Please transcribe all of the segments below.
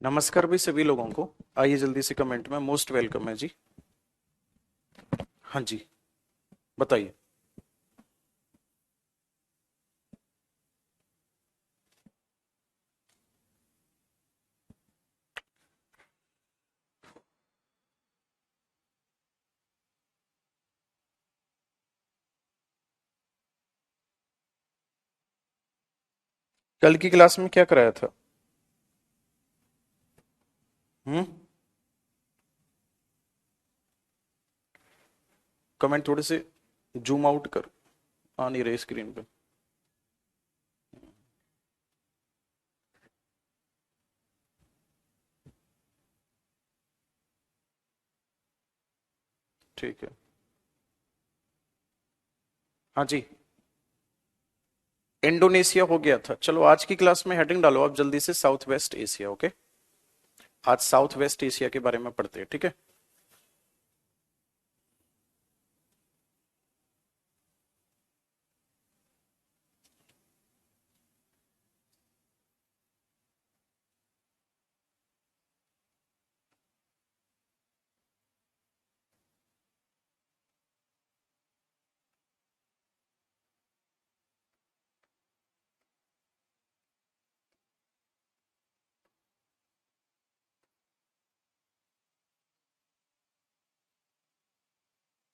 नमस्कार भी सभी लोगों को। आइए जल्दी से कमेंट में मोस्ट वेलकम है जी। हाँ जी, बताइए। कल की क्लास में क्या कराया था? हम्म। कमेंट थोड़े से जूम आउट कर। आ नहीं रहे स्क्रीन पे। ठीक है। हाँ जी। इंडोनेशिया हो गया था। चलो आज की क्लास में हेडिंग डालो आप जल्दी से, साउथ वेस्ट एशिया। ओके, आज साउथ वेस्ट एशिया के बारे में पढ़ते हैं, ठीक है।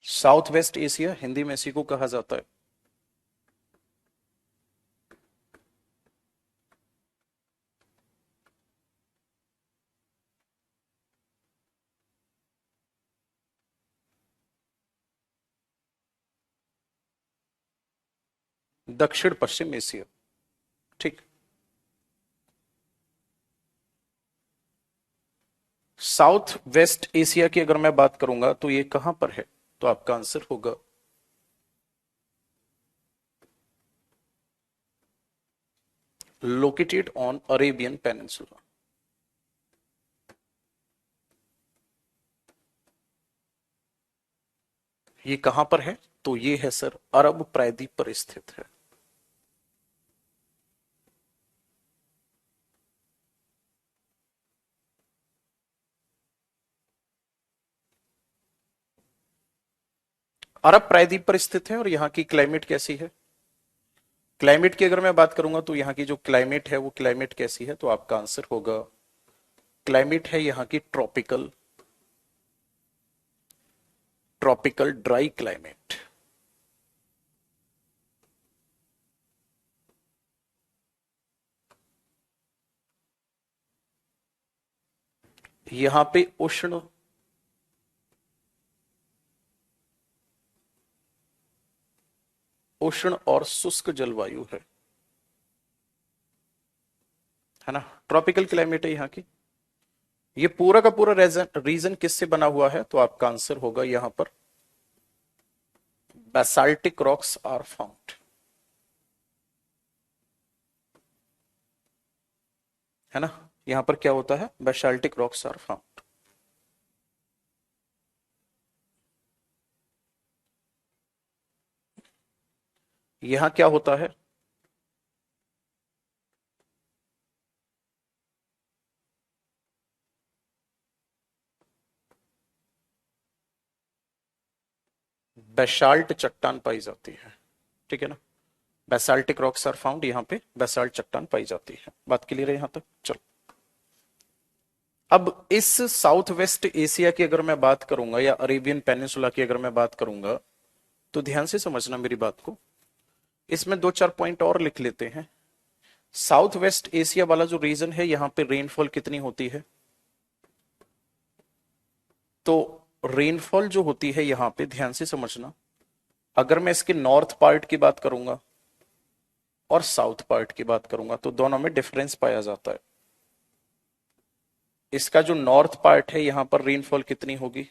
साउथ वेस्ट एशिया हिंदी में इसी को कहा जाता है। दक्षिण पश्चिम एशिया। ठीक। साउथ वेस्ट एशिया की अगर मैं बात करूंगा तो ये कहां पर है, तो आपका आंसर होगा located on Arabian Peninsula। ये कहां पर है? तो ये है सर अरब प्रायद्वीप पर स्थित है। अरब प्रायद्वीप पर स्थित है और यहाँ की क्लाइमेट कैसी है? क्लाइमेट की अगर मैं बात करूंगा तो यहाँ की जो क्लाइमेट है वो क्लाइमेट कैसी है, तो आपका आंसर होगा क्लाइमेट है यहाँ की ट्रॉपिकल, ट्रॉपिकल ड्राई क्लाइमेट। यहाँ पे उष्ण, उष्ण और शुष्क जलवायु है ना। ट्रॉपिकल क्लाइमेट है यहाँ की। ये पूरा का पूरा रीजन किससे बना हुआ है, तो आपका आंसर होगा यहाँ पर बेसाल्टिक रॉक्स आर फाउंड, है ना। यहाँ पर क्या होता है? Basaltic rocks are found. यहाँ क्या होता है? बेसाल्ट चट्टान पाई जाती है, ठीक है ना। बेसाल्टिक रॉक्स आर फाउंड, यहाँ पे बेसाल्ट चट्टान पाई जाती है। बात क्लियर है यहाँ तक? चलो, अब इस साउथ वेस्ट एशिया की अगर मैं बात करूंगा या अरेबियन पेनिनसुला की अगर मैं बात करूंगा, तो ध्यान से समझना मेरी बात को। इसमें दो चार पॉइंट और लिख लेते हैं। साउथ वेस्ट एशिया वाला जो रीजन है, यहाँ पे रेनफॉल कितनी होती है? तो रेनफॉल जो होती है यहाँ पे, ध्यान से समझना, अगर मैं इसके नॉर्थ पार्ट की बात करूंगा और साउथ पार्ट की बात करूंगा तो दोनों में डिफरेंस पाया जाता है। इसका जो नॉर्थ पार्ट है यहाँ पर रेनफॉल कितनी होगी?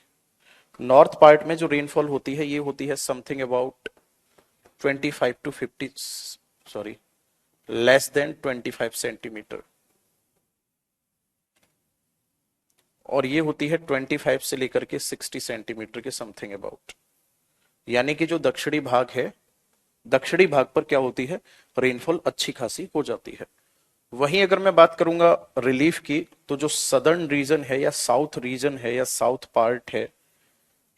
नॉर्थ पार्ट में जो रेनफॉल होती है ये होती है something about 25 to 50, sorry, less than 25 centimetre. और ये होती है 25 से लेकर के 60 सेंटीमीटर के समथिंग अबाउट। यानी कि जो दक्षिणी भाग है, दक्षिणी भाग पर क्या होती है? रेनफॉल अच्छी खासी हो जाती है। वहीं अगर मैं बात करूंगा रिलीफ की, तो जो सदर्न रीजन है या साउथ रीजन है या साउथ पार्ट है,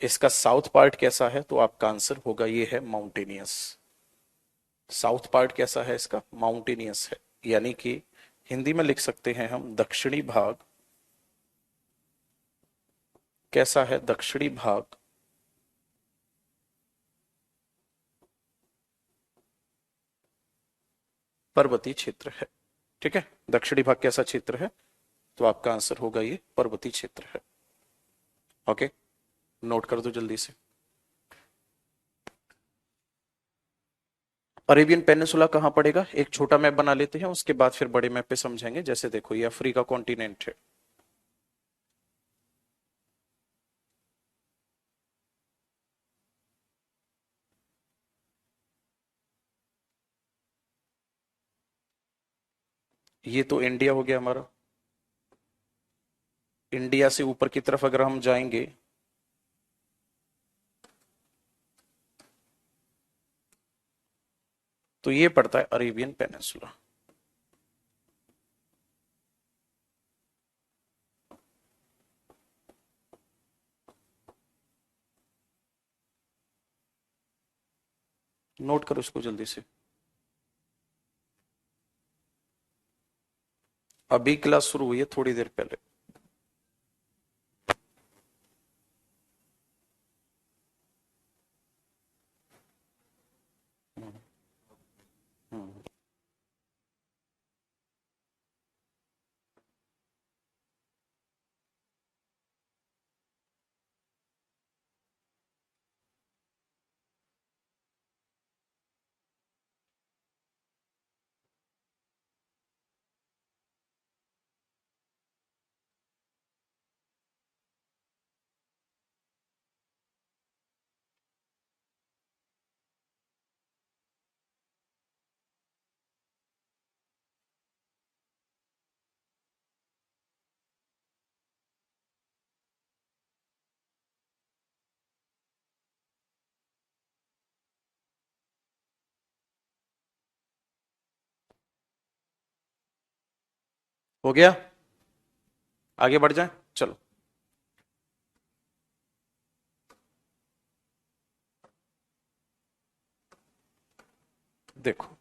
इसका साउथ पार्ट कैसा है, तो आपका आंसर होगा ये है माउंटेनियस। साउथ पार्ट कैसा है इसका, माउंटेनियस है। यानी कि हिंदी में लिख सकते हैं हम, दक्षिणी भाग कैसा है, दक्षिणी भाग पर्वतीय क्षेत्र है। ठीक है, दक्षिणी भाग कैसा क्षेत्र है, तो आपका आंसर होगा ये पर्वतीय क्षेत्र है। ओके, नोट कर दो जल्दी से। अरेबियन पेनिनसुला कहाँ पड़ेगा, एक छोटा मैप बना लेते हैं, उसके बाद फिर बड़े मैप पे समझेंगे। जैसे देखो ये अफ्रीका कॉन्टिनेंट है, ये तो इंडिया हो गया हमारा। इंडिया से ऊपर की तरफ अगर हम जाएंगे, तो ये पड़ता है अरेबियन पेनिनसुला। नोट करो इसको जल्दी से। अभी क्लास शुरू हुई है, थोड़ी देर पहले। हम्म, हम्म। हो गया, आगे बढ़ जाए, चलो। देखो,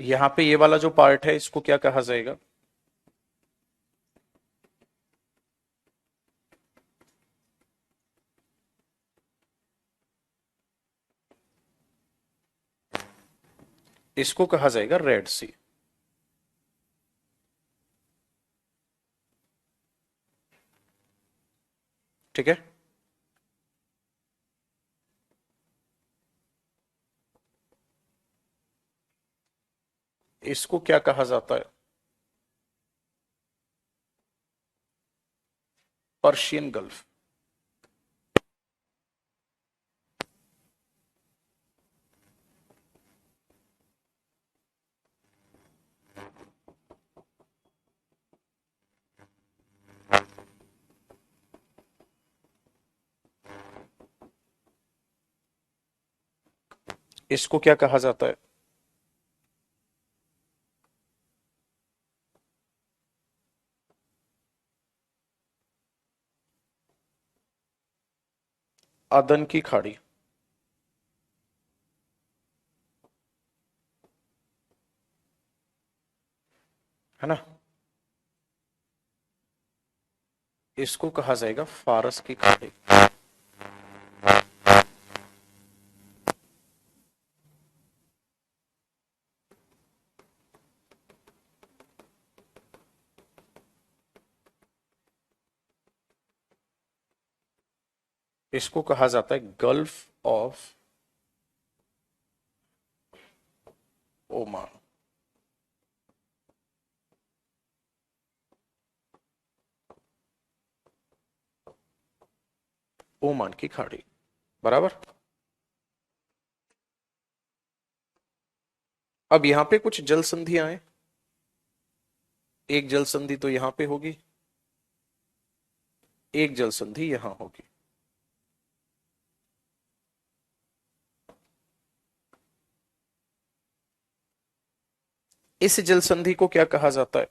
यहाँ पे ये वाला जो पार्ट है, इसको क्या कहा जाएगा, इसको कहा जाएगा रेड सी। ठीक है, इसको क्या कहा जाता है, पर्शियन गल्फ। इसको क्या कहा जाता है, अदन की खाड़ी, है ना। इसको कहा जाएगा फारस की खाड़ी। इसको कहा जाता है गल्फ ऑफ ओमान। ओमान की खाड़ी, बराबर। अब यहां पे कुछ जल संधियां हैं। एक जल संधि तो यहां पे होगी, एक जल संधि यहां होगी। इस जल संधि को क्या कहा जाता है?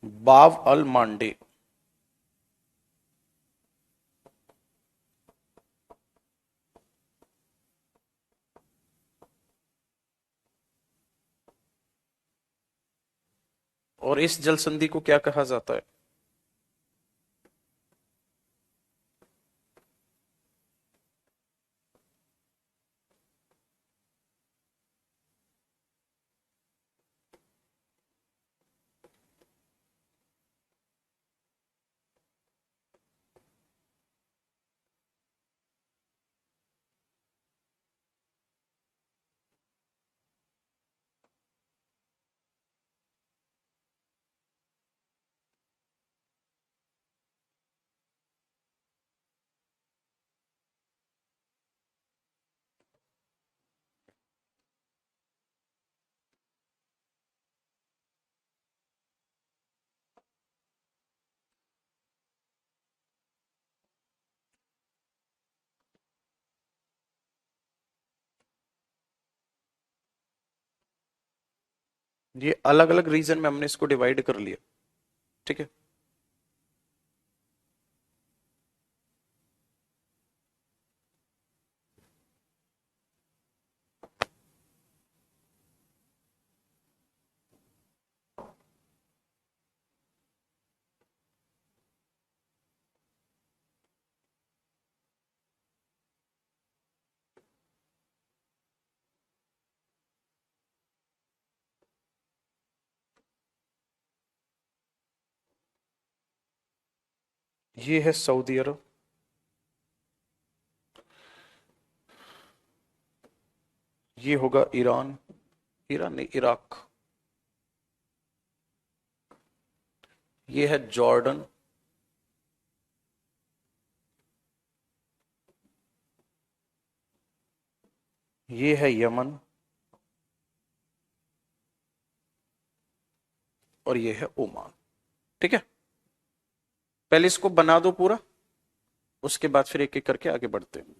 बाव अल मांडे। और इस जल संधि को क्या कहा जाता है? ये अलग अलग रीजन में हमने इसको डिवाइड कर लिया, ठीक है। ये है सऊदी अरब, ये होगा ईरान, ईरान नहीं, इराक। ये है जॉर्डन, ये है यमन, और ये है ओमान, ठीक है। पहले इसको बना दो पूरा, उसके बाद फिर एक एक करके आगे बढ़ते हैं।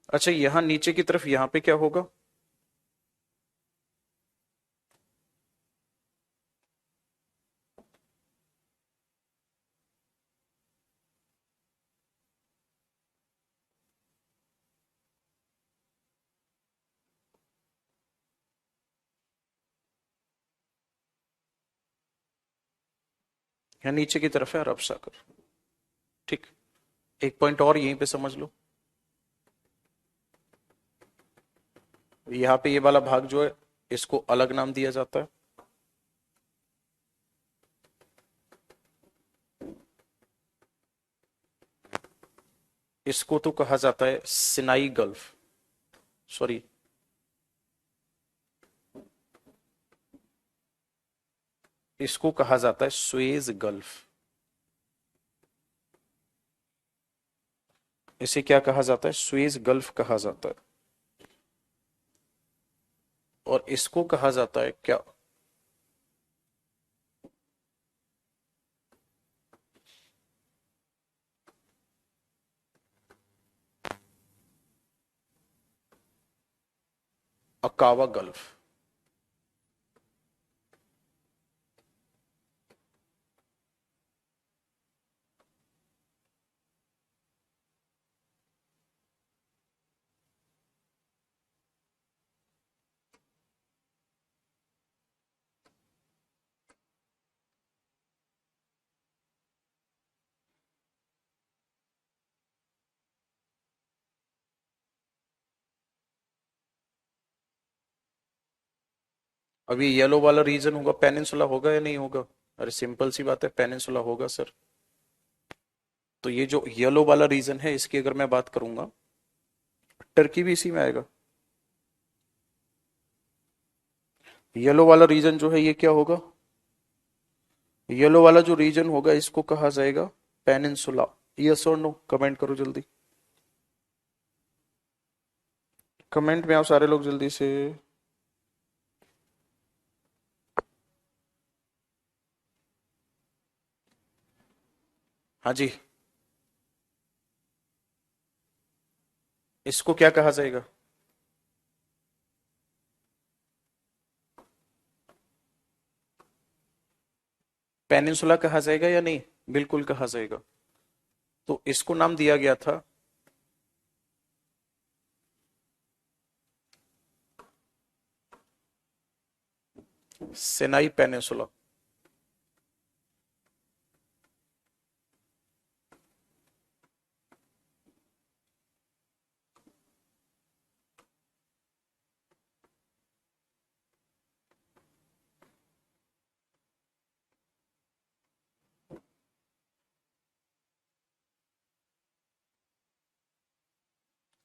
अच्छा, यहां नीचे की तरफ यहां पे क्या होगा? यहाँ नीचे की तरफ है अरब सागर, ठीक। एक पॉइंट और यहीं पे समझ लो, यहाँ पे ये वाला भाग जो है इसको अलग नाम दिया जाता है। इसको तो कहा जाता है सिनाई गल्फ, सॉरी, इसको कहा जाता है सुएज गल्फ। इसे क्या कहा जाता है? सुएज गल्फ कहा जाता है। और इसको कहा जाता है क्या? अकावा गल्फ। अभी येलो वाला रीजन होगा पेनिनसुला होगा या नहीं होगा? अरे सिंपल सी बात है, पेनिनसुला होगा सर। तो ये जो येलो वाला रीजन है इसकी अगर मैं बात करूंगा, टर्की भी इसी में आएगा। येलो वाला रीजन जो है ये क्या होगा? येलो वाला जो रीजन होगा इसको कहा जाएगा पेनिनसुला। यस और नो, कमेंट करो जल्दी। कमेंट में आओ सारे लोग जल्दी से। हाँ जी। इसको क्या कहा जाएगा? पेनिनसुला कहा जाएगा या नहीं? बिल्कुल कहा जाएगा। तो इसको नाम दिया गया था सेनाई पेनिनसुला।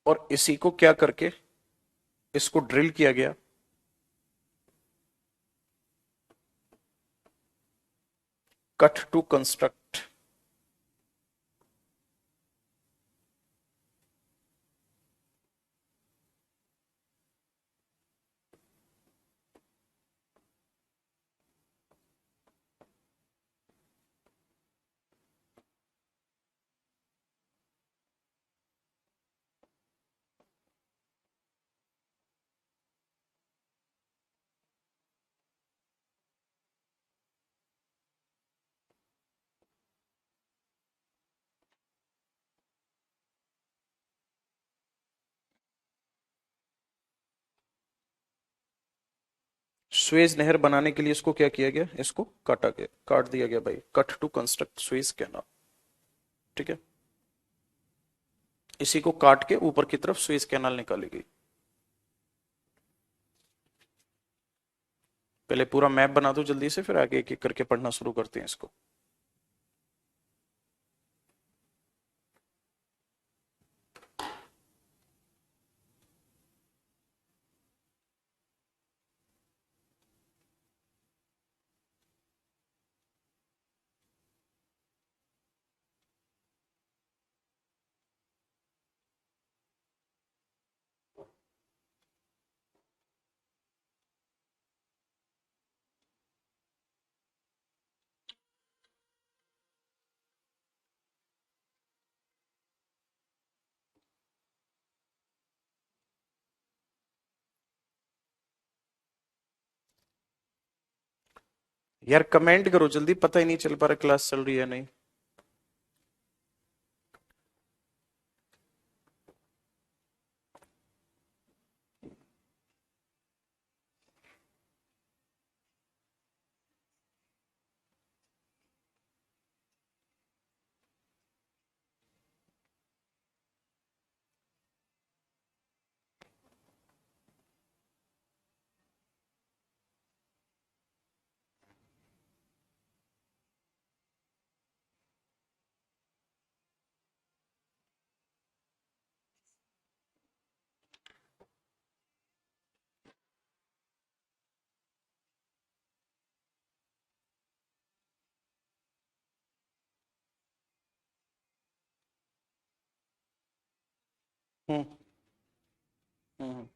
और इसी को क्या करके इसको ड्रिल किया गया? Cut to construct. स्वेज नहर बनाने के लिए इसको क्या किया गया? इसको काटा गया, काट दिया गया भाई। Cut to construct Suez canal. ठीक है। इसी को काट के ऊपर की तरफ स्वेज कैनाल निकाली गई। पहले पूरा मैप बना दो जल्दी से, फिर आगे एक एक करके पढ़ना शुरू करते हैं इसको। यार कमेंट करो जल्दी, पता ही नहीं चल पा रहा क्लास चल रही है नहीं। हम्म। हम्म।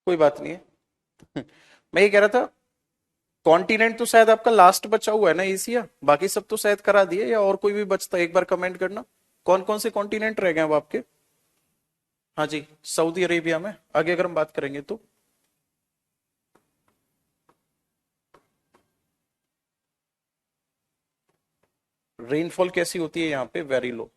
कोई बात नहीं है। मैं ये कह रहा था, कॉन्टिनेंट तो शायद आपका लास्ट बचा हुआ है ना, एशिया, बाकी सब तो शायद करा दिए, या और कोई भी बचता है, एक बार कमेंट करना। कौन कौन से कॉन्टिनेंट रह गए अब आपके? हाँ जी, सऊदी अरेबिया में आगे अगर हम बात करेंगे तो रेनफॉल कैसी होती है यहाँ पे? Very low.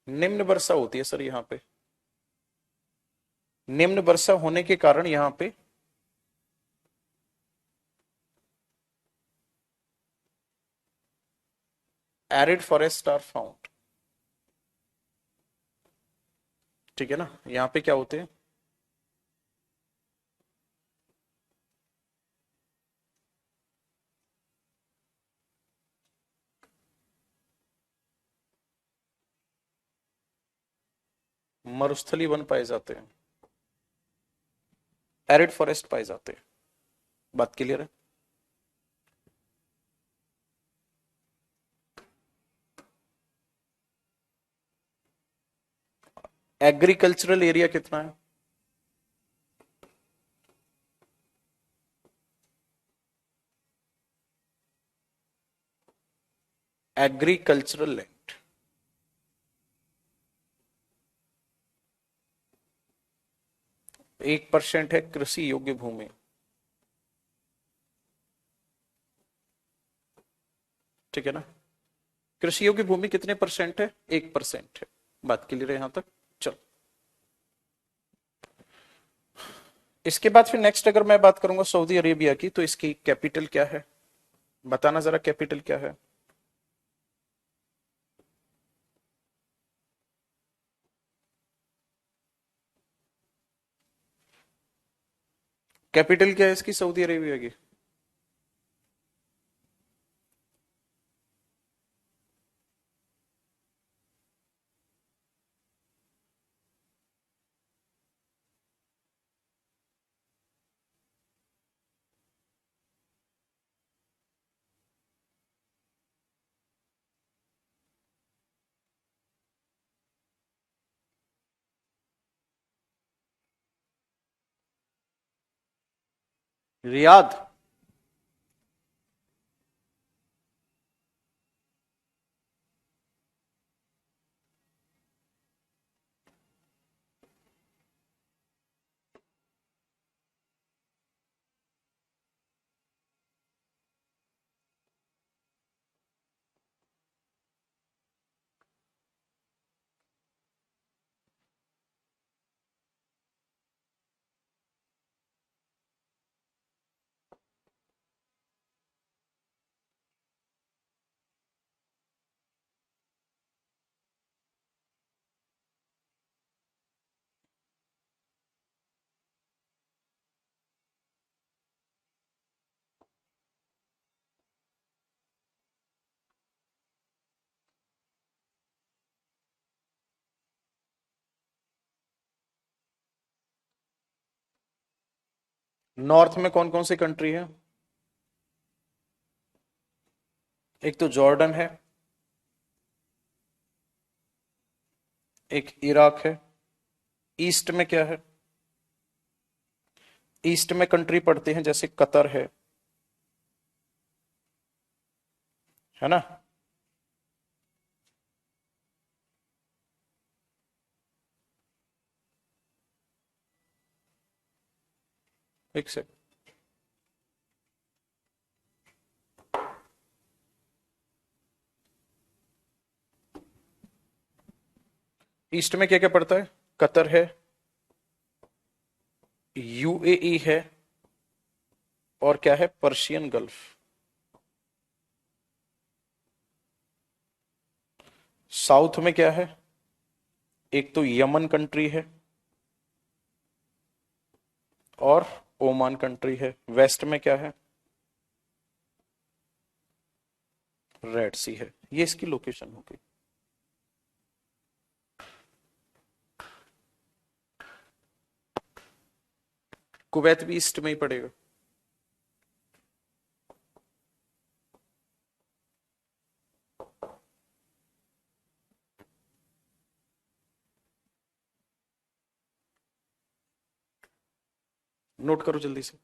निम्न वर्षा होती है सर यहाँ पे। निम्न वर्षा होने के कारण यहाँ पे एरिड फॉरेस्ट आर फाउंड। ठीक है ना, यहाँ पे क्या होते हैं? मरुस्थली वन पाए जाते हैं, एरिड फॉरेस्ट पाए जाते हैं। बात क्लियर है? एग्रीकल्चरल एरिया कितना है? एग्रीकल्चरल लैंड 1% है कृषि योग्य भूमि। ठीक है ना, कृषि योग्य भूमि कितने परसेंट है? 1% है। बात क्लियर है यहां तक? चलो, इसके बाद फिर नेक्स्ट अगर मैं बात करूंगा सऊदी अरेबिया की, तो इसकी कैपिटल क्या है? बताना जरा, कैपिटल क्या है? कैपिटल क्या है इसकी सऊदी अरेबिया की? रियाद। नॉर्थ में कौन कौन सी कंट्री है? एक तो जॉर्डन है, एक इराक है। ईस्ट में क्या है? ईस्ट में कंट्री पड़ते हैं जैसे कतर है ना? एक से ईस्ट में क्या क्या पड़ता है? कतर है, यूएई है, और क्या है? Persian gulf. साउथ में क्या है? एक तो यमन कंट्री है, और ओमान कंट्री है। वेस्ट में क्या है? रेड सी है। ये इसकी लोकेशन होगी। कुवैत भी ईस्ट में ही पड़ेगा। नोट करो जल्दी से।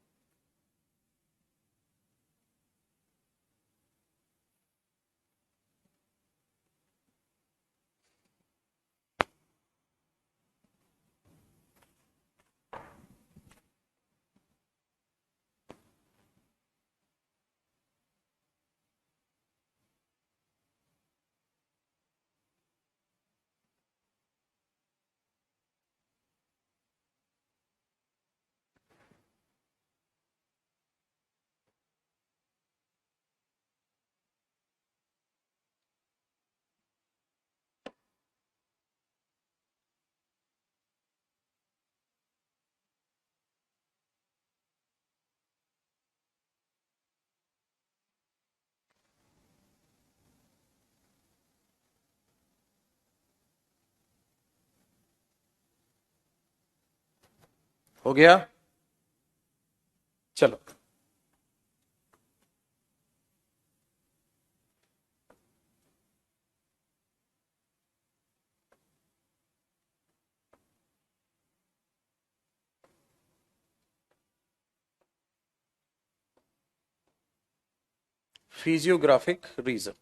हो गया? चलो, फिजियोग्राफिक रीजन।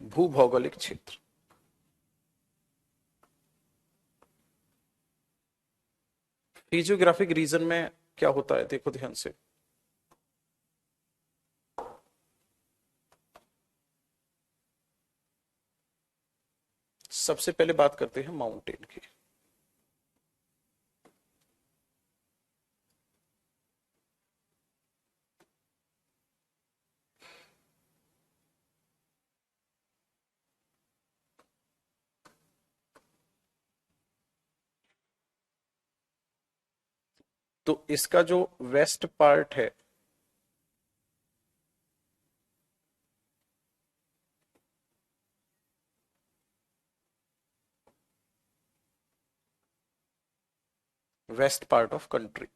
भूभौगोलिक क्षेत्र। फिजियोग्राफिक रीजन में क्या होता है, देखो ध्यान से। सबसे पहले बात करते हैं माउंटेन की। तो इसका जो वेस्ट पार्ट है, west part of country,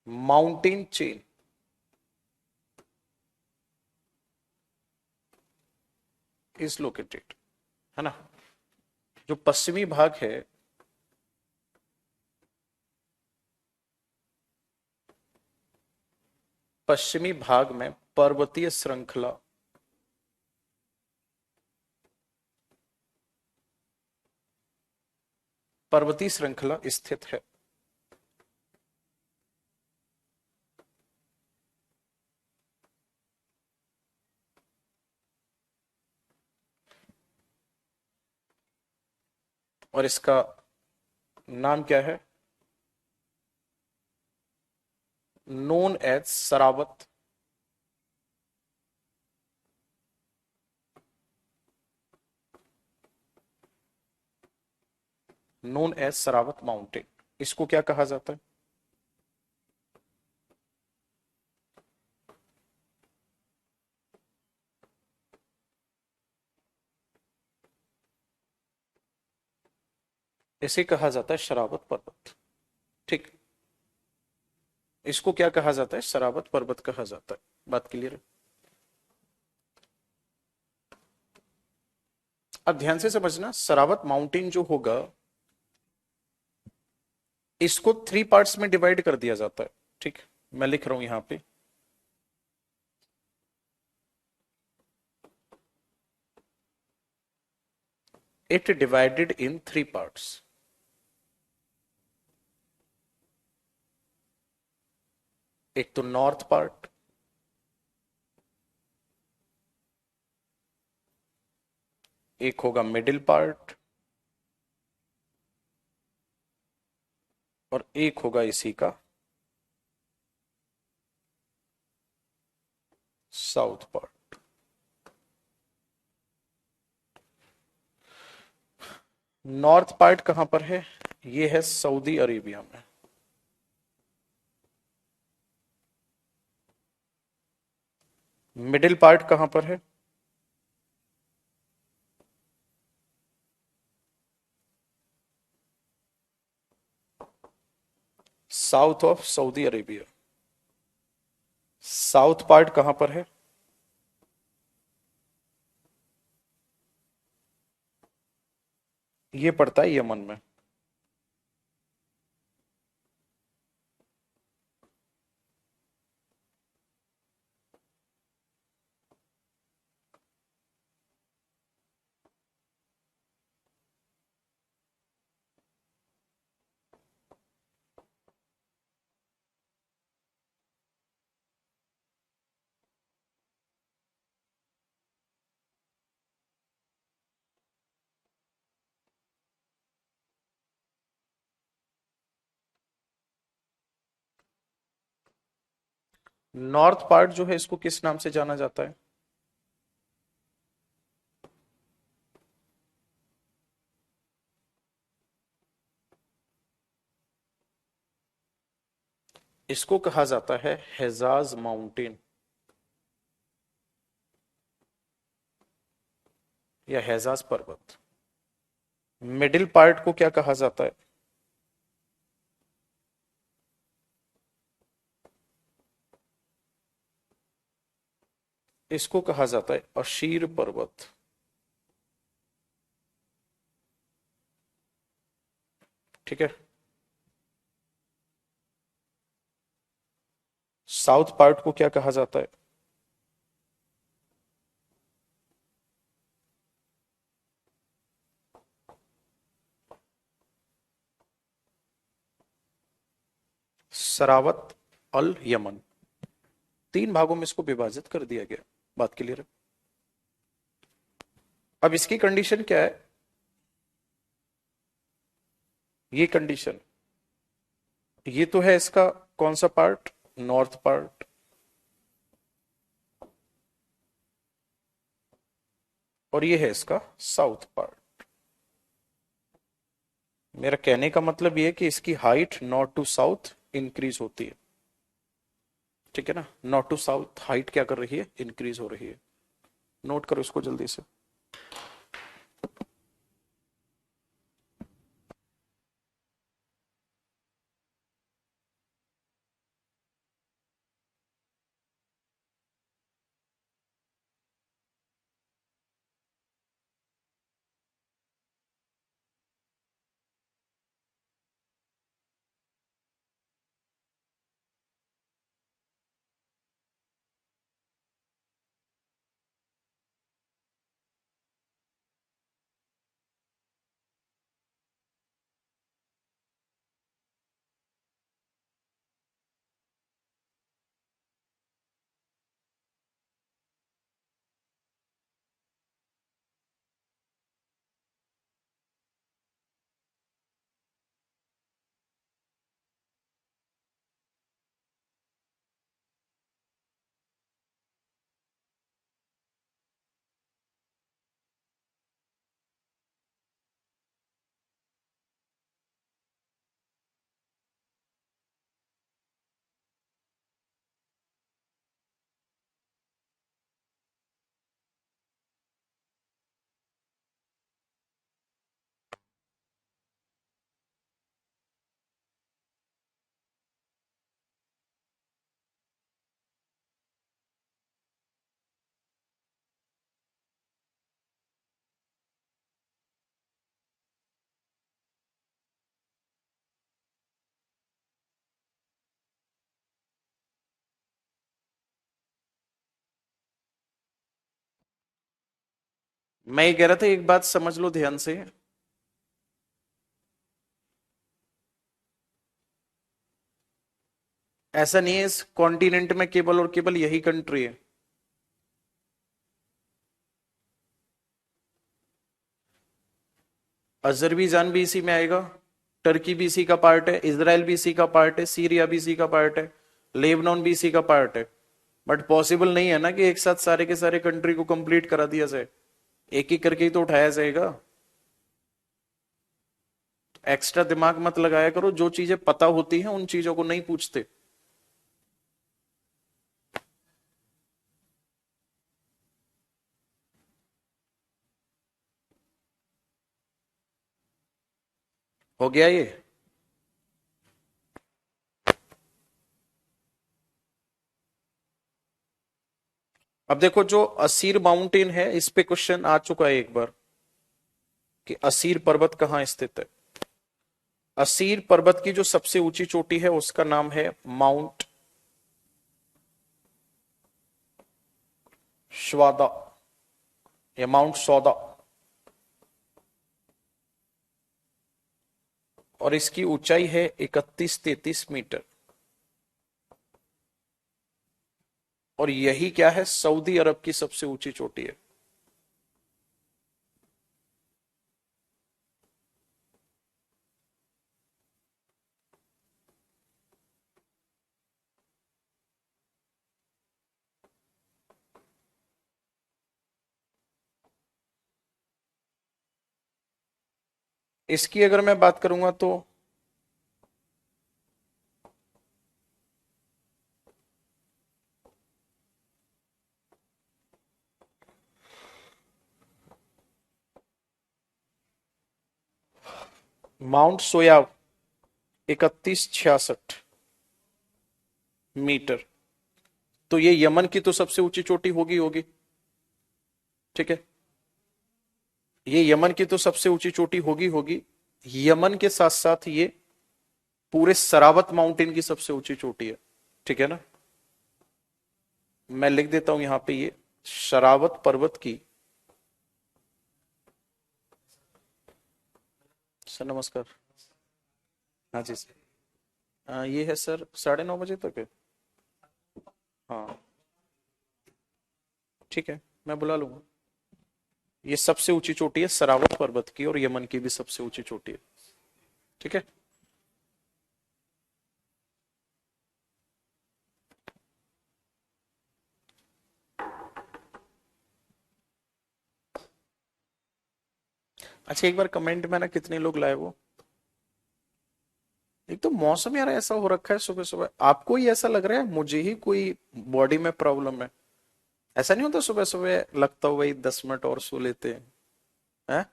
mountain chain is located, है ना। जो पश्चिमी भाग है, पश्चिमी भाग में पर्वतीय श्रृंखला, पर्वतीय श्रृंखला स्थित है। और इसका नाम क्या है? Known as Sarawat, known as Sarawat mountain. इसको क्या कहा जाता है? इसे कहा जाता है शरावत पर्वत। ठीक, इसको क्या कहा जाता है? शरावत पर्वत कहा जाता है। बात क्लियर है? अब ध्यान से समझना, शरावत माउंटेन जो होगा, इसको 3 पार्ट्स में डिवाइड कर दिया जाता है। ठीक, मैं लिख रहा हूं यहां पे। It divided in 3 parts. एक तो नॉर्थ पार्ट, एक होगा मिडिल पार्ट, और एक होगा इसी का साउथ पार्ट। नॉर्थ पार्ट कहां पर है? ये है सऊदी अरेबिया में। मिडिल पार्ट कहां पर है? South of Saudi Arabia. South part कहां पर है? ये पड़ता है यमन में। नॉर्थ पार्ट जो है इसको किस नाम से जाना जाता है? इसको कहा जाता है हेजाज माउंटेन या हेजाज पर्वत। मिडिल पार्ट को क्या कहा जाता है? इसको कहा जाता है अशीर पर्वत। ठीक है। साउथ पार्ट को क्या कहा जाता है? सरावत अल यमन। तीन भागों में इसको विभाजित कर दिया गया। बात क्लियर है? अब इसकी कंडीशन क्या है? ये कंडीशन, ये तो है इसका कौन सा पार्ट? North part. और ये है इसका साउथ पार्ट। मेरा कहने का मतलब ये है कि इसकी height north to south increase होती है। ठीक है ना? नॉर्थ टू साउथ हाइट क्या कर रही है? इंक्रीज हो रही है। नोट करो इसको जल्दी से। मैं ये कह रहा था, एक बात समझ लो ध्यान से। ऐसा नहीं है इस कॉन्टिनेंट में केवल और केवल यही कंट्री है। अजरबैजान भी इसी में आएगा, टर्की भी इसी का पार्ट है, इसराइल भी इसी का पार्ट है, सीरिया भी इसी का पार्ट है, लेबनान भी इसी का पार्ट है। बट पॉसिबल नहीं है ना कि एक साथ सारे के सारे कंट्री को कंप्लीट करा दिया जाए। एक एक करके ही तो उठाया जाएगा। एक्स्ट्रा दिमाग मत लगाया करो, जो चीजें पता होती हैं उन चीजों को नहीं पूछते। हो गया ये? अब देखो जो असीर माउंटेन है इस पे क्वेश्चन आ चुका है एक बार कि असीर पर्वत कहाँ स्थित है। असीर पर्वत की जो सबसे ऊंची चोटी है उसका नाम है माउंट श्वादा या माउंट सौदा, और इसकी ऊंचाई है 31-33 मीटर। और यही क्या है, सऊदी अरब की सबसे ऊंची चोटी है। इसकी अगर मैं बात करूंगा तो माउंट सोयाब 3166 मीटर। तो ये यमन की तो सबसे ऊंची चोटी होगी होगी, ठीक है। ये यमन की तो सबसे ऊंची चोटी होगी होगी। यमन के साथ साथ ये पूरे सरावत माउंटेन की सबसे ऊंची चोटी है, ठीक है ना। मैं लिख देता हूं यहां पे ये शरावत पर्वत की। सर नमस्कार। हाँ जी सर। ये है सर 9:30 बजे तक है। हाँ ठीक है, मैं बुला लूंगा। ये सबसे ऊंची चोटी है सरावत पर्वत की, और यमन की भी सबसे ऊंची चोटी है, ठीक है। अच्छा एक बार कमेंट में ना कितने लोग लाए वो। एक तो मौसम यार ऐसा हो रखा है, सुबह सुबह आपको ही ऐसा लग रहा है, मुझे ही कोई बॉडी में प्रॉब्लम है। ऐसा नहीं होता सुबह सुबह लगता हो भाई 10 मिनट और सो लेते हैं, हैं?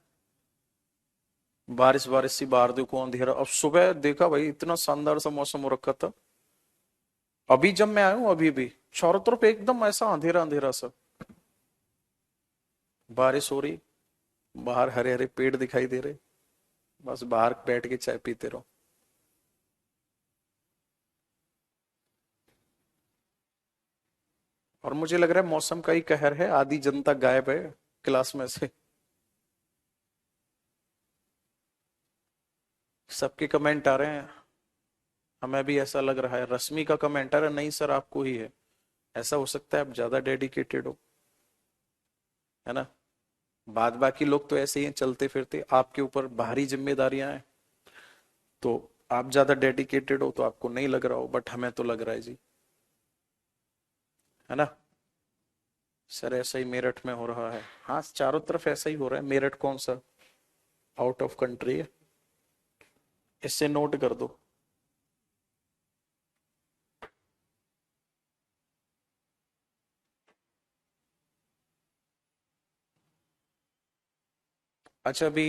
बारिश बारिश सी बाहर देखो, अंधेरा। अब सुबह देखा भाई इतना शानदार सा मौसम हो रखा था। अभी जब मैं आया हूँ अभी भी चारों तरफ एकदम ऐसा अंधेरा अंधेरा सा। बारिश हो रही, बाहर हरे हरे पेड़ दिखाई दे रहे, बस बाहर बैठ के चाय पीते रहो। और मुझे लग रहा है मौसम का ही कहर है, आधी जनता गायब है क्लास में से। सबके कमेंट आ रहे हैं, हमें भी ऐसा लग रहा है। रश्मि का कमेंट आ रहा है, नहीं सर आपको ही है। ऐसा हो सकता है आप ज्यादा डेडिकेटेड हो, है ना। बाद बाकी लोग तो ऐसे ही हैं चलते फिरते, आपके ऊपर भारी जिम्मेदारियां हैं, तो आप ज्यादा डेडिकेटेड हो तो आपको नहीं लग रहा हो, बट हमें तो लग रहा है जी, है ना। सर ऐसा ही मेरठ में हो रहा है। हाँ चारों तरफ ऐसा ही हो रहा है। मेरठ कौन सा आउट ऑफ कंट्री है, इससे नोट कर दो। अच्छा अभी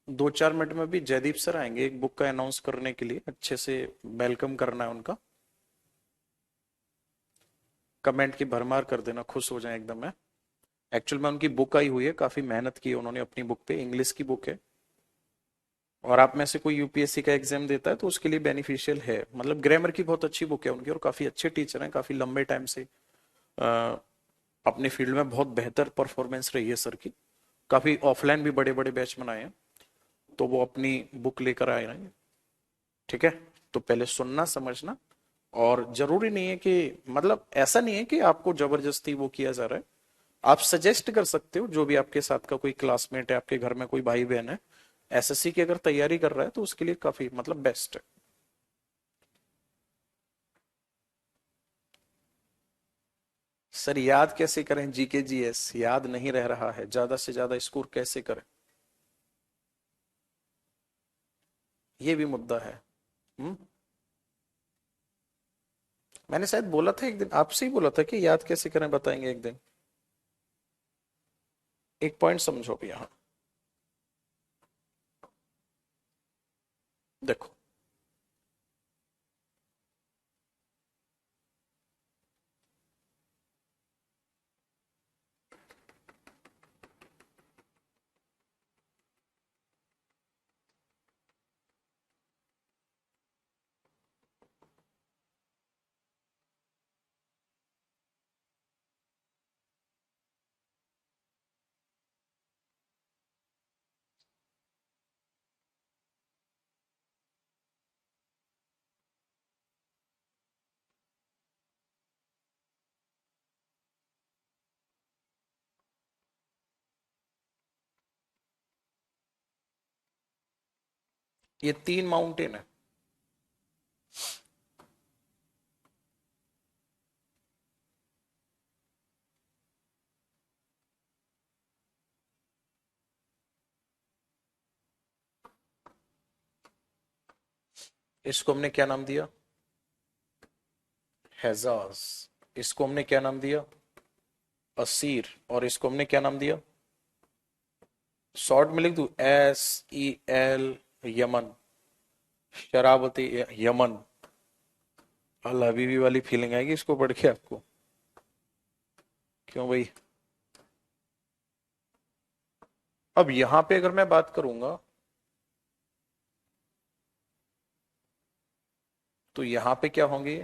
2-4 मिनट में भी जयदीप सर आएंगे एक बुक का अनाउंस करने के लिए, अच्छे से वेलकम करना है उनका। कमेंट की भरमार कर देना, खुश हो जाए एकदम है। एक्चुअल में उनकी बुक आई हुई है, काफी मेहनत की है उन्होंने अपनी बुक पे, इंग्लिश की बुक है। और आप में से कोई यूपीएससी का एग्जाम देता है तो उसके लिए बेनिफिशियल है, मतलब ग्रामर की बहुत अच्छी बुक है उनकी, और काफी अच्छे टीचर हैं, काफी लंबे टाइम से अ, अपने फील्ड में बहुत बेहतर परफॉर्मेंस रही है सर की। काफी ऑफलाइन भी बड़े बड़े बैच बनाए हैं, तो वो अपनी बुक लेकर आए हैं, ठीक है। तो पहले सुनना समझना, और जरूरी नहीं है कि, मतलब ऐसा नहीं है कि आपको जबरदस्ती वो किया जा रहा है। आप सजेस्ट कर सकते हो, जो भी आपके साथ का कोई क्लासमेट है, आपके घर में कोई भाई बहन है एसएससी की अगर तैयारी कर रहा है, तो उसके लिए काफी मतलब बेस्ट है। सर याद कैसे करें, जीके जीएस याद नहीं रह रहा है, ज्यादा से ज्यादा स्कोर कैसे करें, ये भी मुद्दा है। हम्म। मैंने शायद बोला था एक दिन, आपसे ही बोला था कि याद कैसे करें बताएंगे एक दिन। एक पॉइंट समझो भी यहाँ, देखो ये 3 माउंटेन है। इसको हमने क्या नाम दिया? हेजाज। इसको हमने क्या नाम दिया? असीर। और इसको हमने क्या नाम दिया? शॉर्ट में लिख दू, SEL, यमन, शराबती यमन। अल हबीबी वाली फीलिंग आएगी इसको पढ़ के आपको। क्यों भाई? अब यहां पे अगर मैं बात करूंगा तो यहां पे क्या होंगे?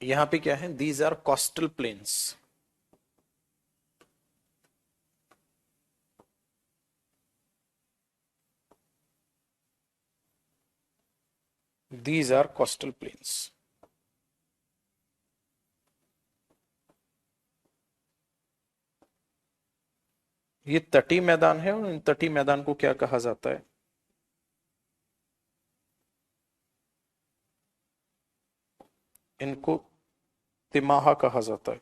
यहां पे क्या है? These are coastal plains. These are coastal plains. ये तटीय मैदान है और इन तटीय मैदान को क्या कहा जाता है? इनको तिमाहा कहा जाता है।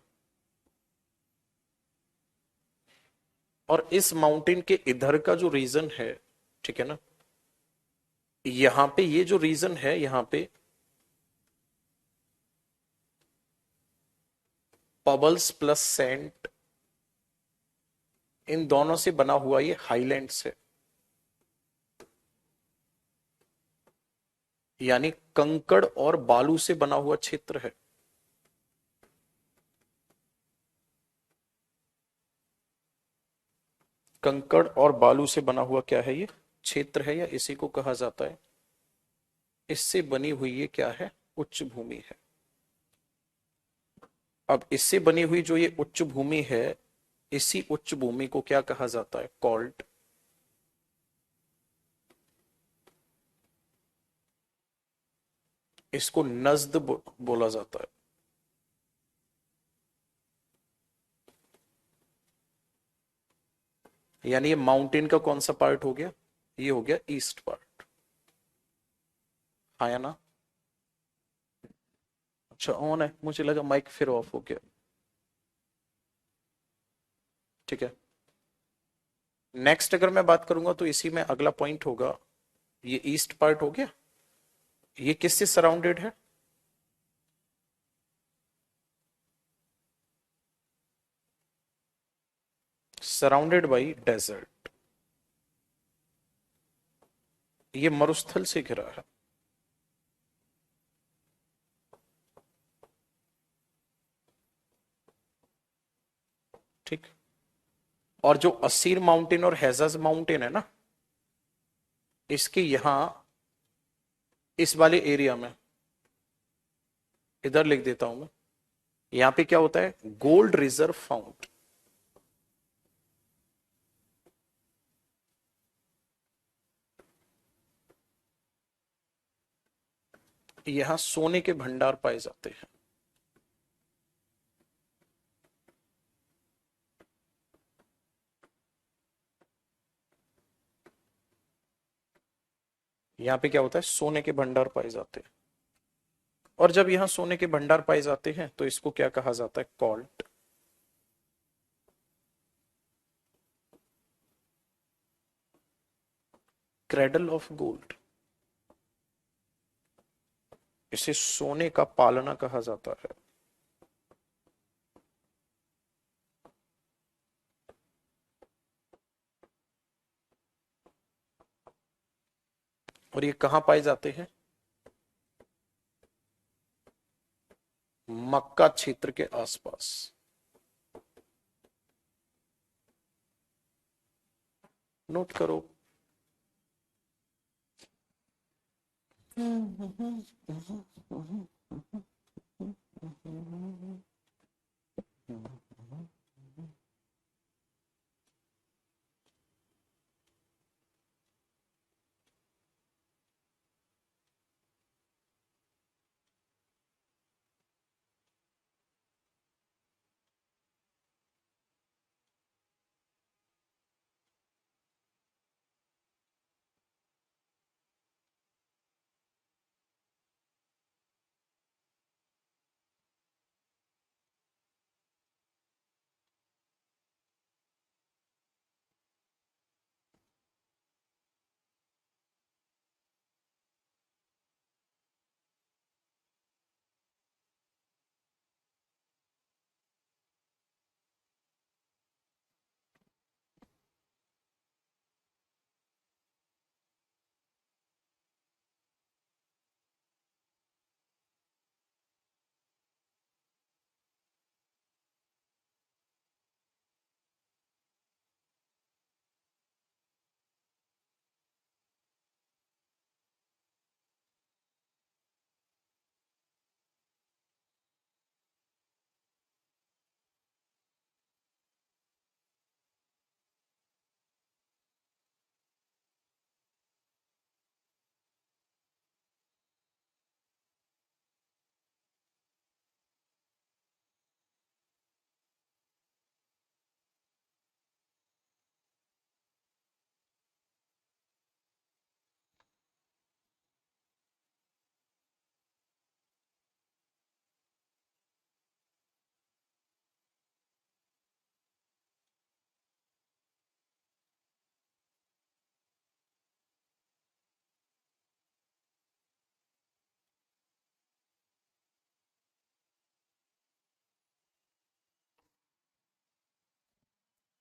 और इस माउंटेन के इधर का जो रीजन है, ठीक है ना, यहां पे ये जो रीजन है यहां पे पबल्स प्लस सेंट, इन दोनों से बना हुआ ये हाईलैंड्स है। यानी कंकड़ और बालू से बना हुआ क्षेत्र है। कंकड़ और बालू से बना हुआ क्या है? ये क्षेत्र है, या इसी को कहा जाता है, इससे बनी हुई ये क्या है? उच्च भूमि है। अब इससे बनी हुई जो ये उच्च भूमि है, इसी उच्च भूमि को क्या कहा जाता है? कॉल्ड। इसको नज्द बोला जाता है। यानी ये माउंटेन का कौन सा पार्ट हो गया? ये हो गया ईस्ट पार्ट। हाँ या ना? अच्छा, ऑन है, मुझे लगा माइक फिर ऑफ हो गया। ठीक है। नेक्स्ट अगर मैं बात करूंगा तो इसी में अगला पॉइंट होगा, ये ईस्ट पार्ट हो गया। ये किससे सराउंडेड है? Surrounded by desert. ये मरुस्थल से घिरा है। ठीक। और जो असीर माउंटेन और हेजाज माउंटेन है ना, इसके यहां इस वाले एरिया में, इधर लिख देता हूं मैं, यहां पे क्या होता है? Gold reserve found. यहां सोने के भंडार पाए जाते हैं। यहां पे क्या होता है? सोने के भंडार पाए जाते हैं। और जब यहां सोने के भंडार पाए जाते हैं तो इसको क्या कहा जाता है? कॉल्ट। Cradle of gold. इसे सोने का पालना कहा जाता है। और ये कहां पाए जाते हैं? मक्का क्षेत्र के आसपास। नोट करो।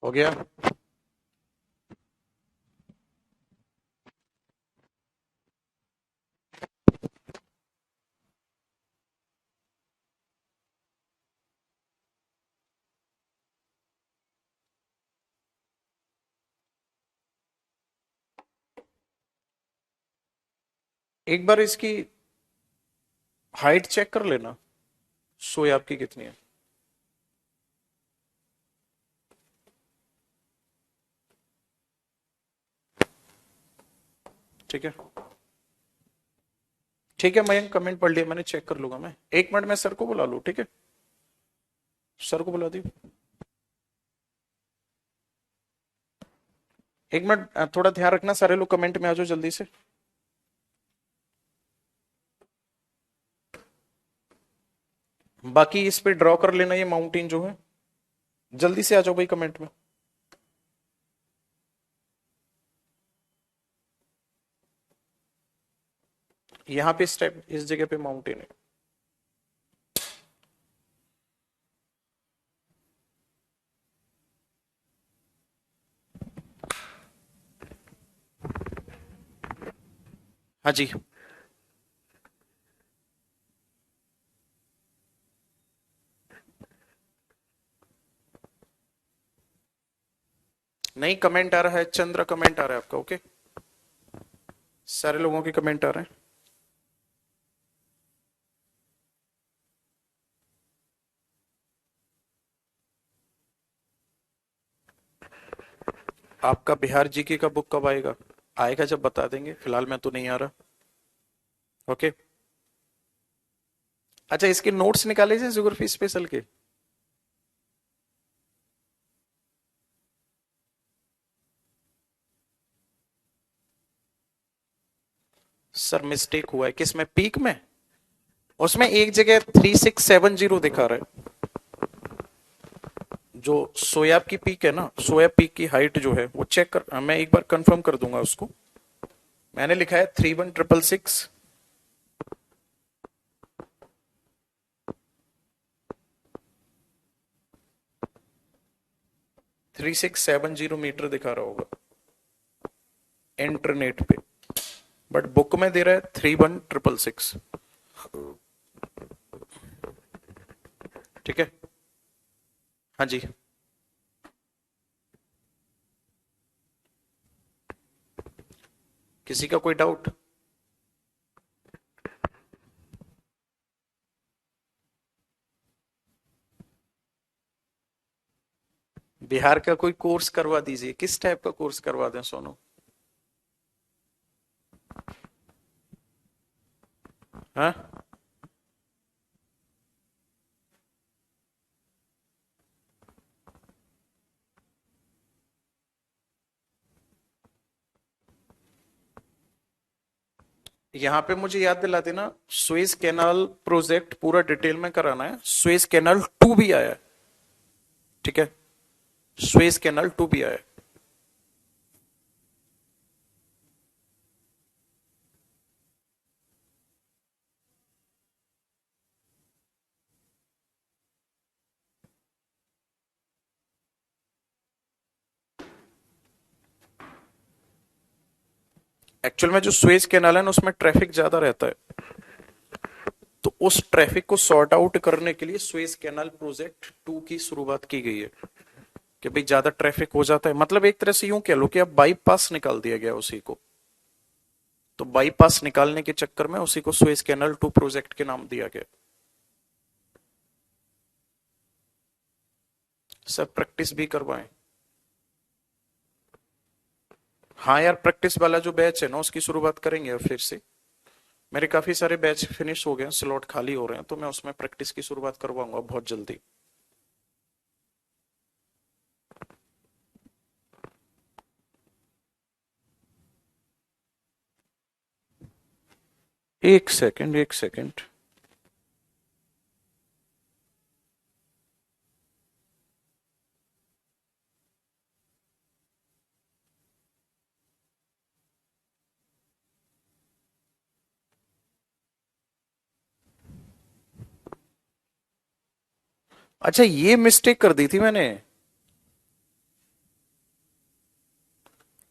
हो गया। एक बार इसकी हाइट चेक कर लेना, सोए आपकी कितनी है। ठीक है, ठीक है, मैं कमेंट पढ़ लिया मैंने, चेक कर लूंगा मैं। 1 मिनट में सर को बुला लूँ, ठीक है, सर को बुला दी। 1 मिनट, थोड़ा ध्यान रखना, सारे लोग कमेंट में आ जाओ जल्दी से। बाकी इस पे ड्रॉ कर लेना ये माउंटेन जो है, जल्दी से आ जाओ भाई कमेंट में। यहाँ पे इस टाइप इस जगह पे माउंटेन है। हाँ जी। नहीं, कमेंट आ रहा है, चंद्र कमेंट आ रहा है आपका, ओके, सारे लोगों के कमेंट आ रहे हैं। आपका बिहार जीके का बुक कब आएगा? आएगा जब बता देंगे, फिलहाल मैं तो नहीं आ रहा। ओके। अच्छा, इसके नोट्स निकाले थे ज्योग्राफी स्पेशल के? सर मिस्टेक हुआ है, किस में, पीक में? उसमें एक जगह 3670 दिखा रहा है। जो सोयाब की पीक है ना, सोयाब पीक की हाइट जो है वो चेक कर, मैं एक बार कंफर्म कर दूंगा उसको। मैंने लिखा है 31666। 3670 मीटर दिखा रहा होगा इंटरनेट पे, बट बुक में दे रहा है 31666। ठीक है। हाँ जी। किसी का कोई डाउट? बिहार का कोई कोर्स करवा दीजिए, किस टाइप का कोर्स करवा दें सोनू? हाँ, यहाँ पे मुझे याद दिला देना, सुएज कैनाल प्रोजेक्ट पूरा डिटेल में कराना है। सुएज कैनाल 2 भी आया है, ठीक है, सुएज कैनाल 2 भी आया है। एक्चुअल में जो सुएज कैनाल है ना, उसमें ट्रैफिक ज्यादा रहता है, तो उस ट्रैफिक को सॉर्ट आउट करने के लिए सुएज कैनाल प्रोजेक्ट 2 की शुरुआत की गई है। कि भाई ज्यादा ट्रैफिक हो जाता है, मतलब एक तरह से यूं कह लो कि अब बाईपास निकाल दिया गया उसी को, तो बाईपास निकालने के चक्कर में उसी को सुएज कैनाल 2 प्रोजेक्ट के नाम दिया गया। सर प्रैक्टिस भी करवाएं। हाँ यार, प्रैक्टिस वाला जो बैच है ना उसकी शुरुआत करेंगे अब फिर से। मेरे काफी सारे बैच फिनिश हो गए हैं, स्लॉट खाली हो रहे हैं, तो मैं उसमें प्रैक्टिस की शुरुआत करवाऊंगा बहुत जल्दी। एक सेकंड, एक सेकंड। अच्छा, ये मिस्टेक कर दी थी मैंने।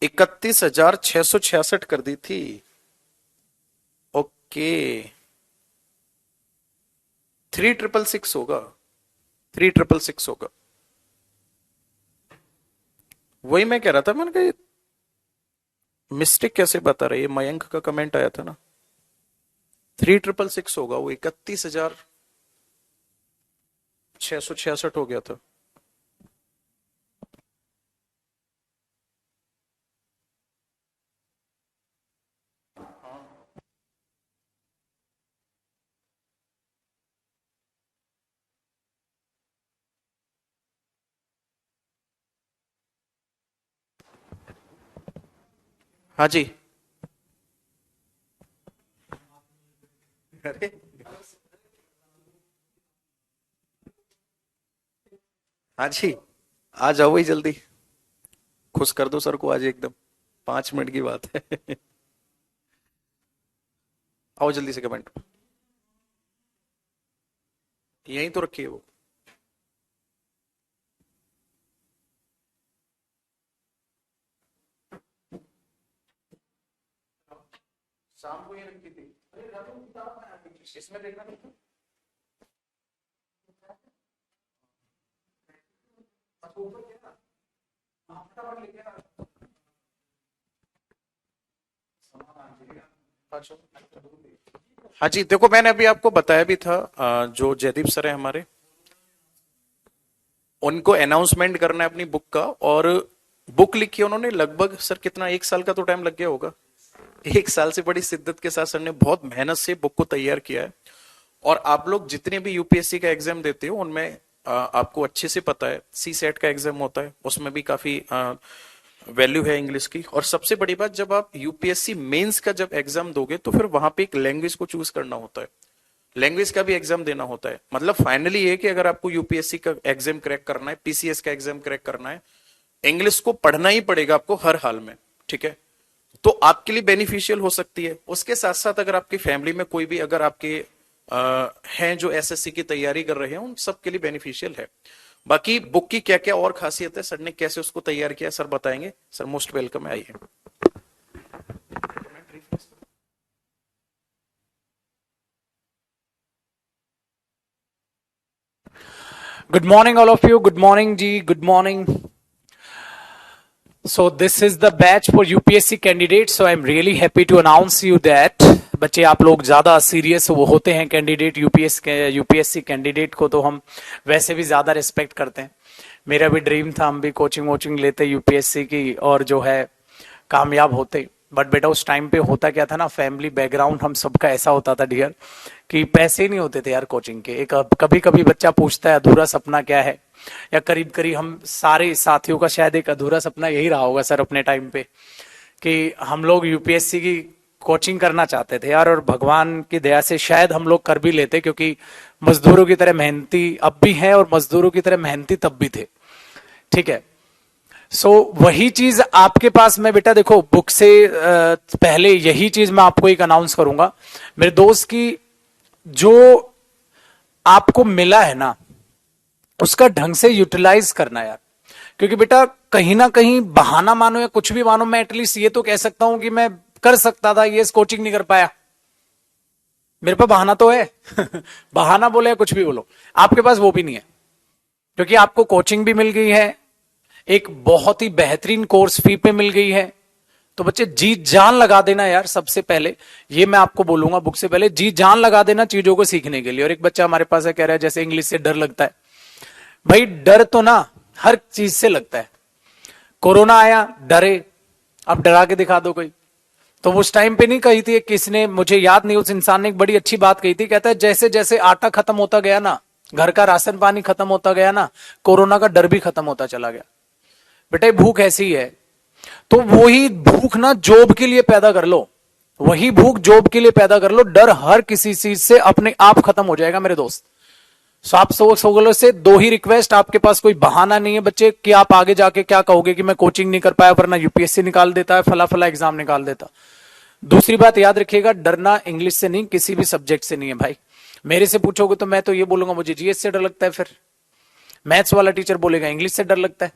31,666 कर दी थी। ओके, 3666 होगा, 3666 होगा। वही मैं कह रहा था, मैंने कहा मिस्टेक कैसे बता रही है। मयंक का कमेंट आया था ना, 3666 होगा, वो 31,666 हो गया था। हाँ जी। अरे हाँ जी, आ जाओ भाई जल्दी, खुश कर दो सर को आज एकदम, 5 मिनट की बात है। आओ जल्दी से कमेंट, यहीं तो रखिए वो। शाम को ये रखी थी। अरे रातों को किताब में आ गई, इसमें देखना नहीं था? अच्छा, ऊपर क्या था? हाँ, फटाफट लेके आ। अच्छा। हाँ जी, देखो मैंने अभी आपको बताया भी था, जो जयदीप सर है हमारे, उनको अनाउंसमेंट करना है अपनी बुक का, और बुक लिखी है उन्होंने लगभग सर कितना, 1 साल का तो टाइम लग गया होगा। 1 साल से बड़ी शिद्दत के साथ सर ने बहुत मेहनत से बुक को तैयार किया है। और आप लोग जितने भी यूपीएससी का एग्जाम देते हो उनमें आपको अच्छे से पता है, सी सेट का एग्जाम होता है, उसमें भी काफी वैल्यू है इंग्लिश की। और सबसे बड़ी बात, जब आप यूपीएससी मेंस का जब एग्जाम दोगे तो फिर वहां पे एक लैंग्वेज को चूज करना होता है, लैंग्वेज का भी एग्जाम देना होता है। मतलब फाइनली ये कि अगर आपको यूपीएससी का एग्जाम क्रैक करना है, पीसीएस का एग्जाम क्रैक करना है, इंग्लिश को पढ़ना ही पड़ेगा आपको हर हाल में, ठीक है? तो आपके लिए बेनिफिशियल हो सकती है। उसके साथ साथ अगर आपकी फैमिली में कोई भी अगर आपके हैं जो एसएससी की तैयारी कर रहे हैं, उन सबके लिए बेनिफिशियल है। बाकी बुक की क्या क्या और खासियत है, सर ने कैसे उसको तैयार किया, सर बताएंगे। सर मोस्ट वेलकम है, आइए। Good morning, all of you. Good morning, Ji. Good morning. So this is the batch for UPSC candidates. So I'm really happy to announce you that बच्चे आप लोग ज़्यादा सीरियस वो होते हैं कैंडिडेट यूपीएससी कैंडिडेट को तो हम वैसे भी ज़्यादा रिस्पेक्ट करते हैं। मेरा भी ड्रीम था हम भी कोचिंग वोचिंग लेते यूपीएससी की और जो है कामयाब होते। बट बेटा उस टाइम पे होता क्या था ना, फैमिली बैकग्राउंड हम सबका ऐसा होता था डियर कि पैसे नहीं होते थे यार कोचिंग के। एक कभी कभी बच्चा पूछता है अधूरा सपना क्या है, या करीब करीब हम सारे साथियों का शायद एक अधूरा सपना यही रहा होगा सर अपने टाइम पे, कि हम लोग यूपीएससी की कोचिंग करना चाहते थे यार। और भगवान की दया से शायद हम लोग कर भी लेते, क्योंकि मजदूरों की तरह मेहनती अब भी हैं और मजदूरों की तरह मेहनती तब भी थे, ठीक है? वही चीज आपके पास में बेटा देखो, बुक से पहले यही चीज मैं आपको एक अनाउंस करूंगा मेरे दोस्त की, जो आपको मिला है ना उसका ढंग से यूटिलाइज करना यार। क्योंकि बेटा कहीं ना कहीं बहाना मानो या कुछ भी मानो, मैं एटलीस्ट ये तो कह सकता हूं कि मैं कर सकता था, ये कोचिंग नहीं कर पाया, मेरे पास बहाना तो है। बहाना बोले या कुछ भी बोलो, आपके पास वो भी नहीं है। क्योंकि आपको कोचिंग भी मिल गई है, एक बहुत ही बेहतरीन कोर्स फी पे मिल गई है। तो बच्चे जी जान लगा देना यार, सबसे पहले ये मैं आपको बोलूंगा, बुक से पहले जी जान लगा देना चीजों को सीखने के लिए। और एक बच्चा हमारे पास है, कह रहा है जैसे इंग्लिश से डर लगता है। भाई डर तो ना हर चीज से लगता है। कोरोना आया डरे, अब डरा के दिखा दो कोई। तो उस टाइम पे नहीं कही थी किसने, मुझे याद नहीं, उस इंसान ने एक बड़ी अच्छी बात कही थी, कहता है जैसे जैसे आटा खत्म होता गया ना, घर का राशन पानी खत्म होता गया ना, कोरोना का डर भी खत्म होता चला गया। बेटा भूख ऐसी है, तो वही भूख ना जॉब के लिए पैदा कर लो, वही भूख जॉब के लिए पैदा कर लो। डर हर किसी चीज से अपने आप खत्म हो जाएगा मेरे दोस्त। सो आप सगलों से दो ही रिक्वेस्ट, आपके पास कोई बहाना नहीं है बच्चे कि आप आगे जाके क्या कहोगे कि मैं कोचिंग नहीं कर पाया वरना यूपीएससी निकाल देता है, फला फला एग्जाम निकाल देता। दूसरी बात याद रखिएगा, डरना इंग्लिश से नहीं, किसी भी सब्जेक्ट से नहीं है भाई। मेरे से पूछोगे तो मैं तो ये बोलूंगा मुझे जीएस से डर लगता है, फिर मैथ्स वाला टीचर बोलेगा इंग्लिश से डर लगता है,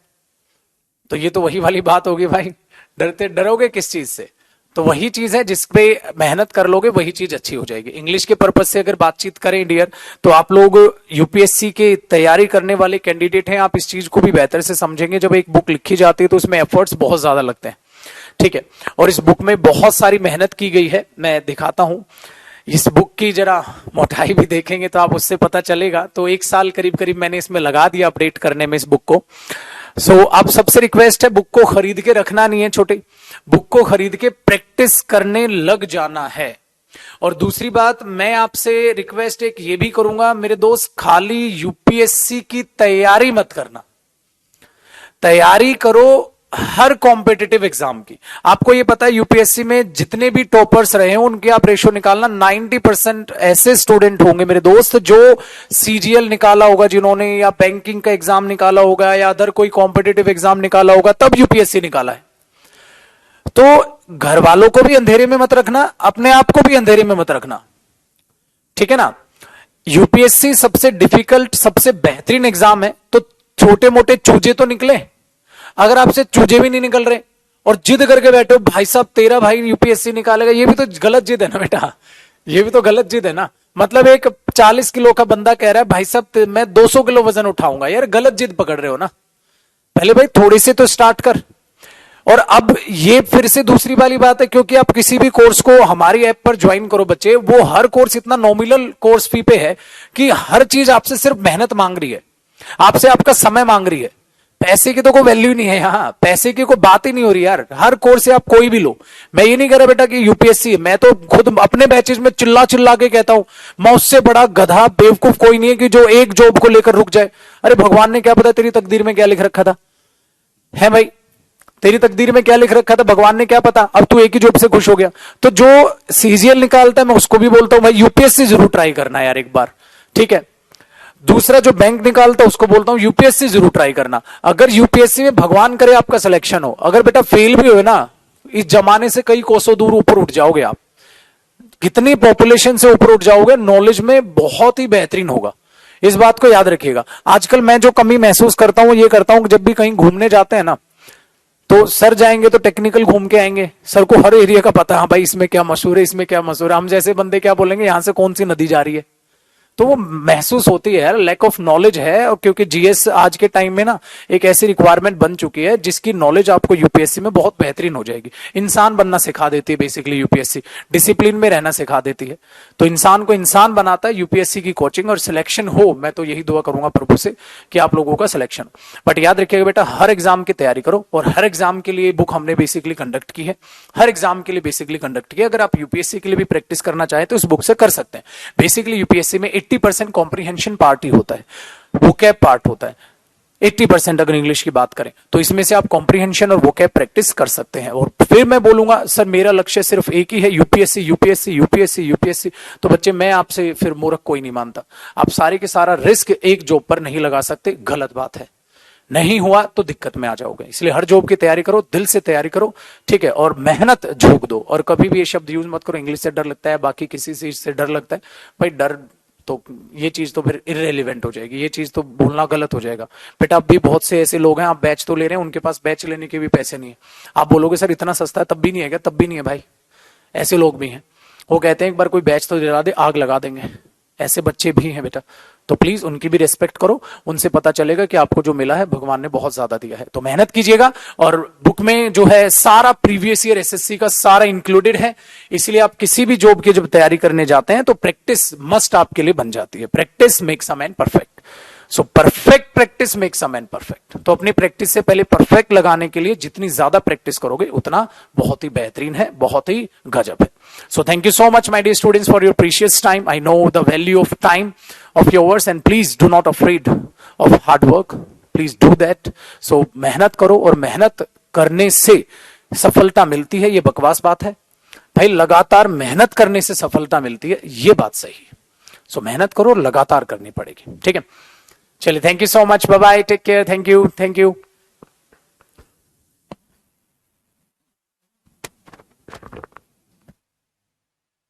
तो ये तो वही वाली बात होगी भाई। डरोगे किस चीज से? तो वही चीज है, जिस पे मेहनत कर लोगे वही चीज अच्छी हो जाएगी। इंग्लिश के पर्पज से अगर बातचीत करें डियर, तो आप लोग यूपीएससी की तैयारी करने वाले कैंडिडेट हैं, आप इस चीज को भी बेहतर से समझेंगे। जब एक बुक लिखी जाती है तो उसमें एफर्ट्स बहुत ज्यादा लगते हैं, ठीक है, और इस बुक में बहुत सारी मेहनत की गई है। मैं दिखाता हूं इस बुक की, जरा मोटाई भी देखेंगे तो आप उससे पता चलेगा। तो 1 साल करीब करीब मैंने इसमें लगा दिया अपडेट करने में इस बुक को। सो अब सबसे रिक्वेस्ट है, बुक को खरीद के रखना नहीं है छोटे, बुक को खरीद के प्रैक्टिस करने लग जाना है। और दूसरी बात, मैं आपसे रिक्वेस्ट एक ये भी करूंगा मेरे दोस्त, खाली यूपीएससी की तैयारी मत करना, तैयारी करो हर कॉम्पिटिटिव एग्जाम की। आपको ये पता है यूपीएससी में जितने भी टॉपर्स रहे हैं उनके आप रेशो निकालना, 90% ऐसे स्टूडेंट होंगे मेरे दोस्त जो सीजीएल निकाला होगा जिन्होंने, या बैंकिंग का एग्जाम निकाला होगा, या अदर कोई कॉम्पिटिटिव एग्जाम निकाला होगा, तब यूपीएससी निकाला है। तो घर वालों को भी अंधेरे में मत रखना, अपने आप को भी अंधेरे में मत रखना, ठीक है ना। यूपीएससी सबसे डिफिकल्ट, सबसे बेहतरीन एग्जाम है, तो छोटे मोटे चूजे तो निकले। अगर आपसे चूजे भी नहीं निकल रहे और जिद करके बैठे हो भाई साहब तेरा भाई यूपीएससी निकालेगा, ये भी तो गलत जिद है ना बेटा, ये भी तो गलत जिद है ना। मतलब एक 40 किलो का बंदा कह रहा है भाई साहब मैं 200 किलो वजन उठाऊंगा, यार गलत जिद पकड़ रहे हो ना। पहले भाई थोड़ी से तो स्टार्ट कर। और अब ये फिर से दूसरी वाली बात है, क्योंकि आप किसी भी कोर्स को हमारी ऐप पर ज्वाइन करो बच्चे, वो हर कोर्स इतना नॉमिनल कोर्स फी पे है कि हर चीज आपसे सिर्फ मेहनत मांग रही है, आपसे आपका समय मांग रही है। पैसे की तो कोई वैल्यू नहीं है यहाँ, पैसे की कोई बात ही नहीं हो रही यार। हर कोर्स से आप कोई भी लो। मैं ये नहीं कह रहा बेटा कि यूपीएससी है, मैं तो खुद अपने बैचेस में चिल्ला चिल्ला के कहता हूं मैं उससे बड़ा गधा बेवकूफ कोई नहीं है कि जो एक जॉब को लेकर रुक जाए। अरे भगवान ने क्या पता तेरी तकदीर में क्या लिख रखा था, है भाई, तेरी तकदीर में क्या लिख रखा था भगवान ने क्या पता, अब तू एक ही जॉब से खुश हो गया। तो जो सीजीएल निकालता है मैं उसको भी बोलता हूं भाई यूपीएससी जरूर ट्राई करना यार एक बार, ठीक है। दूसरा जो बैंक निकालता है उसको बोलता हूं यूपीएससी जरूर ट्राई करना। अगर यूपीएससी में भगवान करे आपका सिलेक्शन हो, अगर बेटा फेल भी हो ना, इस जमाने से कई कोसों दूर ऊपर उठ जाओगे आप, कितनी पॉपुलेशन से ऊपर उठ जाओगे, नॉलेज में बहुत ही बेहतरीन होगा। इस बात को याद रखिएगा। आजकल मैं जो कमी महसूस करता हूं ये करता हूं कि जब भी कहीं घूमने जाते हैं ना, तो सर जाएंगे तो टेक्निकल घूम के आएंगे, सर को हर एरिया का पता है, हाँ भाई इसमें क्या मशहूर है, इसमें क्या मशहूर है। हम जैसे बंदे क्या बोलेंगे यहां से कौन सी नदी जा रही है, तो वो महसूस होती है यार, लैक ऑफ नॉलेज है। और क्योंकि जीएस आज के टाइम में ना एक ऐसी रिक्वायरमेंट बन चुकी है जिसकी नॉलेज आपको यूपीएससी में बहुत बेहतरीन हो जाएगी। इंसान बनना सिखा देती है बेसिकली यूपीएससी, डिसिप्लिन में रहना सिखा देती है। तो इंसान को इंसान बनाता है यूपीएससी की कोचिंग, और सिलेक्शन हो, मैं तो यही दुआ करूंगा प्रभु से कि आप लोगों का सिलेक्शन। बट याद रखिएगा बेटा, हर एग्जाम की तैयारी करो, और हर एग्जाम के लिए बुक हमने बेसिकली कंडक्ट की है, हर एग्जाम के लिए बेसिकली कंडक्ट की है। अगर आप यूपीएससी के लिए भी प्रैक्टिस करना चाहें तो इस बुक से कर सकते हैं। बेसिकली यूपीएससी में 80% कॉम्प्रिहेंशन पार्ट ही होता है, वोकैब पार्ट होता है 80%। अगर इंग्लिश की बात करें तो इसमें से आप कॉम्प्रिहेंशन और वोकैब प्रैक्टिस कर सकते हैं। और फिर मैं बोलूंगा सर मेरा लक्ष्य सिर्फ एक ही है, यूपीएससी यूपीएससी यूपीएससी यूपीएससी। तो बच्चे मैं आपसे फिर मूर्ख कोई नहीं मानता। आप सारे के सारा रिस्क एक जॉब पर नहीं लगा सकते, गलत बात है। नहीं हुआ तो दिक्कत में आ जाओगे। इसलिए हर जॉब की तैयारी करो, दिल से तैयारी करो, ठीक है, और मेहनत झोंक दो। और कभी भी ये शब्द यूज मत करो इंग्लिश से डर लगता है, बाकी किसी चीज से डर लगता है। भाई डर तो ये चीज तो फिर इररेलेवेंट हो जाएगी, ये चीज तो बोलना गलत हो जाएगा। बेटा अब भी बहुत से ऐसे लोग हैं, आप बैच तो ले रहे हैं, उनके पास बैच लेने के भी पैसे नहीं है। आप बोलोगे सर इतना सस्ता है, तब भी नहीं है क्या? तब भी नहीं है भाई, ऐसे लोग भी हैं। वो कहते हैं एक बार कोई बैच तो दिला दे, आग लगा देंगे, ऐसे बच्चे भी हैं बेटा। तो प्लीज उनकी भी रिस्पेक्ट करो, उनसे पता चलेगा कि आपको जो मिला है भगवान ने बहुत ज्यादा दिया है। तो मेहनत कीजिएगा। और बुक में जो है सारा प्रीवियस ईयर एसएससी का सारा इंक्लूडेड है, इसलिए आप किसी भी जॉब की जब तैयारी करने जाते हैं तो प्रैक्टिस मस्ट आपके लिए बन जाती है। Practice makes a man perfect. So perfect practice makes a man perfect. तो अपनी प्रैक्टिस से पहले परफेक्ट लगाने के लिए जितनी ज्यादा प्रैक्टिस करोगे उतना बहुत ही बेहतरीन है, बहुत ही गजब है। So thank you so much my dear students for your precious time. I know the value of time of yours and please do not afraid of hard work. Please do that. So मेहनत करो, और मेहनत करने से सफलता मिलती है, ये बकवास बात है भाई। लगातार मेहनत करने से सफलता मिलती है, ये बात सही है। सो मेहनत करो और लगातार करनी पड़ेगी, ठीक है। चलिए, thank you so much, bye bye, take care, thank you, thank you.